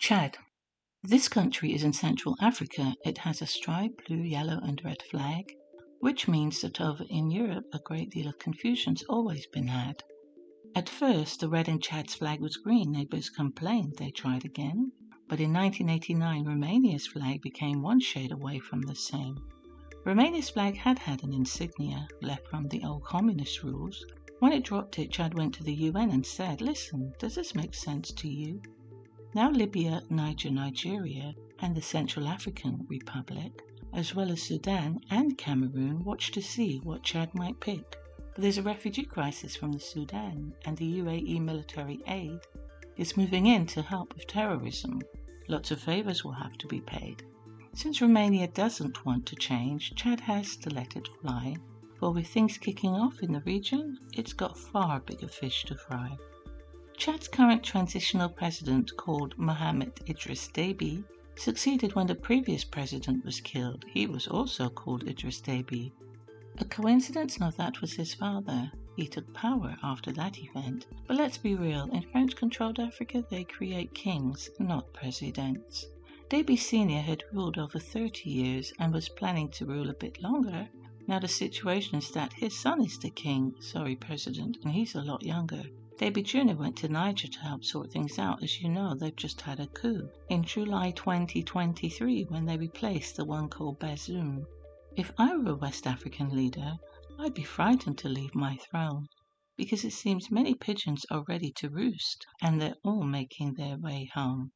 Chad. This country is in Central Africa. It has a striped blue, yellow, and red flag, which means that over in Europe a great deal of confusion's always been had. At first, the red in Chad's flag was green. Neighbours complained. They tried again. But in 1989, Romania's flag became one shade away from the same. Romania's flag had an insignia left from the old communist rules. When it dropped it, Chad went to the UN and said, "Listen, does this make sense to you?" Now Libya, Nigeria, and the Central African Republic, as well as Sudan and Cameroon, watch to see what Chad might pick. But there's a refugee crisis from the Sudan, and the UAE military aid is moving in to help with terrorism. Lots of favours will have to be paid. Since Romania doesn't want to change, Chad has to let it fly. For with things kicking off in the region, it's got far bigger fish to fry. Chad's current transitional president, called Mohamed Idris Deby, succeeded when the previous president was killed. He was also called Idris Deby. A coincidence? No, that was his father. He took power after that event. But let's be real, in French-controlled Africa they create kings, not presidents. Deby Sr. had ruled over 30 years and was planning to rule a bit longer. Now the situation is that his son is the president, and he's a lot younger. Deby Jr. went to Niger to help sort things out. As you know, they've just had a coup in July 2023 when they replaced the one called Bazoum. If I were a West African leader, I'd be frightened to leave my throne, because it seems many pigeons are ready to roost, and they're all making their way home.